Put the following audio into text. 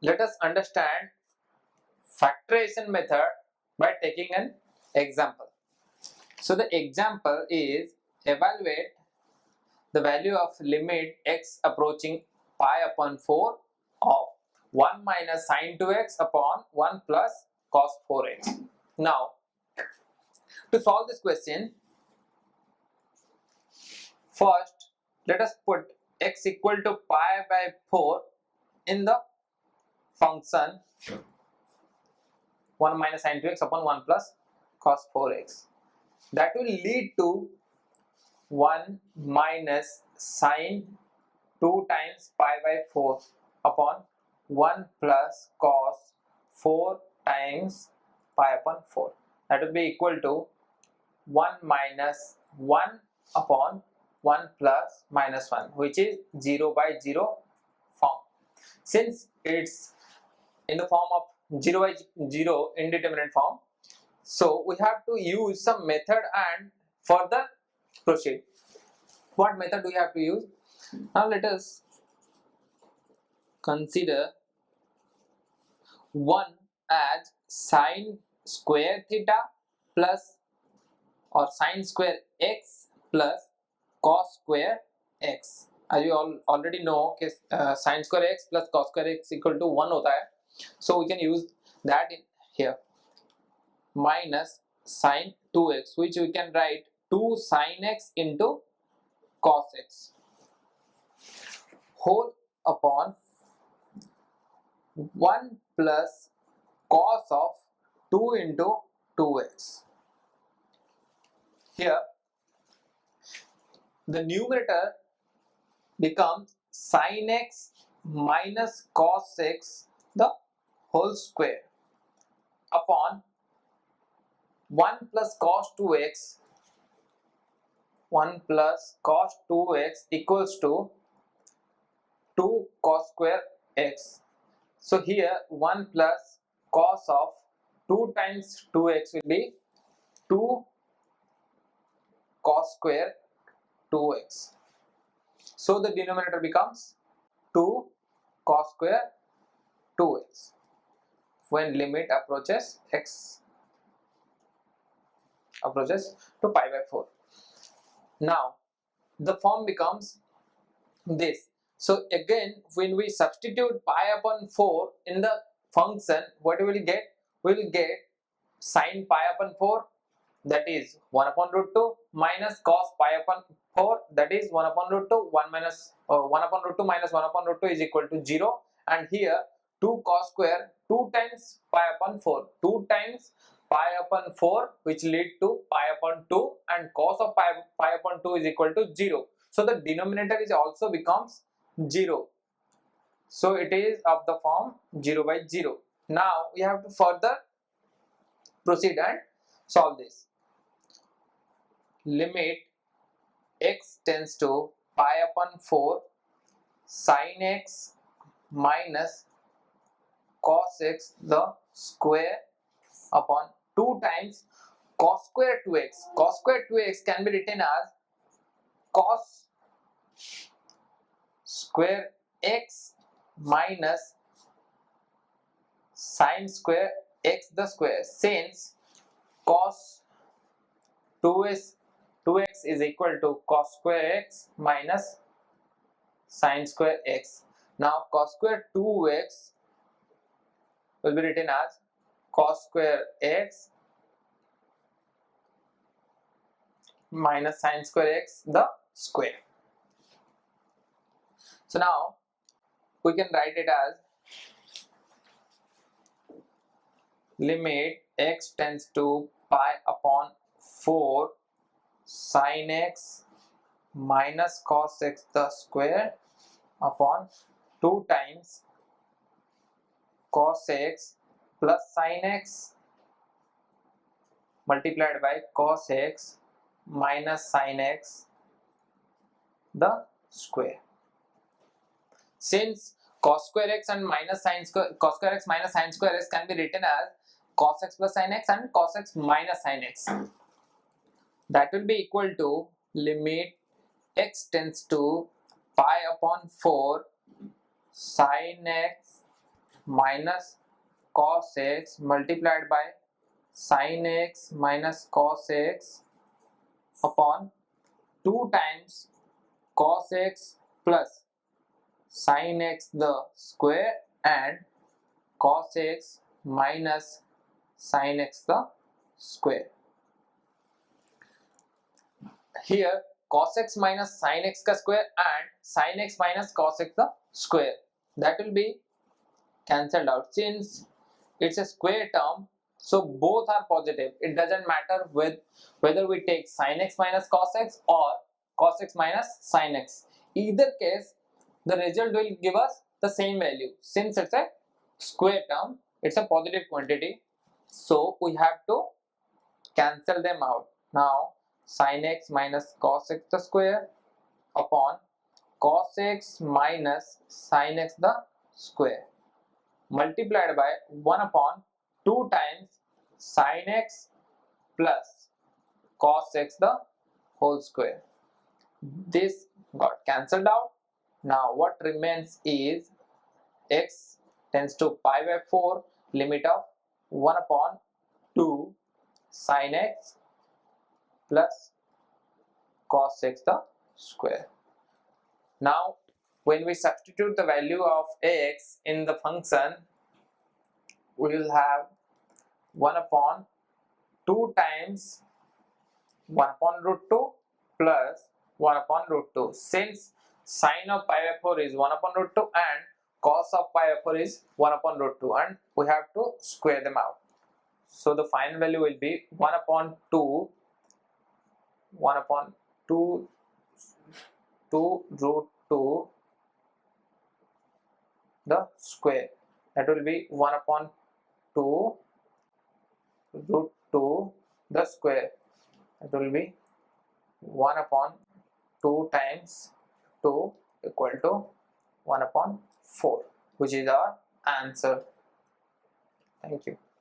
let us understand factorization method by taking an example. So the example is evaluate the value of limit x approaching pi upon 4 of 1 minus sine 2x upon 1 plus cos 4x. Now, to solve this question, first let us put x equal to pi by 4 in the function 1 minus sine 2x upon 1 plus cos 4x. That will lead to 1 minus sine 2 times pi by 4 upon 1 plus cos 4 times pi upon 4. That will be equal to 1 minus 1 upon 1 plus minus 1, which is 0 by 0 form. Since it's in the form of 0 by 0 indeterminate form, so we have to use some method and further proceed. What method do we have to use? Now let us consider 1 as sine square theta plus or sine square x plus cos square x. As you all already know कि sine square x plus cos square x equal to 1 होता है, so we can use that in here, minus sine 2x, which we can write 2 sine x into cos x whole upon 1 plus cos of 2 into 2x. Here the numerator becomes sin x minus cos x the whole square upon 1 plus cos 2x, 1 plus cos 2x equals to 2 cos square x. So here 1 plus cos of 2 times 2x will be 2 cos square 2x. So the denominator becomes 2 cos square 2x when limit approaches x approaches to pi by 4. Now the form becomes this. So again, when we substitute pi upon 4 in the function, what we will get? We will get sine pi upon 4, that is 1 upon root 2, minus cos pi upon 4, that is 1 upon root 2, 1 minus 1 upon root 2 minus 1 upon root 2 is equal to 0, and here 2 cos square 2 times pi upon 4, 2 times pi upon 4, which lead to pi upon 2, and cos of pi upon 2 is equal to 0. So the denominator is also becomes 0. So it is of the form 0 by 0. Now we have to further proceed and solve this. Limit x tends to pi upon 4 sin x minus cos x the square upon 2 times cos square 2x. Cos square 2x can be written as cos square x minus sin square x the square, since cos 2x is equal to cos square x minus sin square x. Now cos square 2x will be written as cos square x minus sin square x the square. So now we can write it as limit x tends to pi upon 4 sin x minus cos x the square upon 2 times cos x plus sin x multiplied by cos x minus sin x the square. Since cos square x and minus sin square cos square x minus sin square x can be written as cos x plus sin x and cos x minus sin x, that will be equal to limit x tends to pi upon 4 sin x minus cos x multiplied by sin x minus cos x upon 2 times cos x plus sin x the square and cos x minus sin x the square. Here cos x minus sin x ka square and sin x minus cos x the square, that will be cancelled out since it's a square term, so both are positive. It doesn't matter with whether we take sin x minus cos x or cos x minus sin x. Either case the result will give us the same value since it's a square term, it's a positive quantity, so we have to cancel them out. Now sin x minus cos x the square upon cos x minus sin x the square multiplied by 1 upon 2 times sin x plus cos x the whole square. This got cancelled out. Now what remains is x tends to pi by 4 limit of 1 upon 2 sin x plus cos x the square. Now when we substitute the value of x in the function, we will have 1 upon 2 times 1 upon root 2 plus 1 upon root 2. Since sine of pi by 4 is 1 upon root 2 and cos of pi by 4 is 1 upon root 2, and we have to square them out. So the final value will be 1 upon 2 root 2 the square, that will be 1 upon 2 root 2 the square, that will be 1 upon 2 times 2 equal to 1 upon 4, which is our answer. Thank you.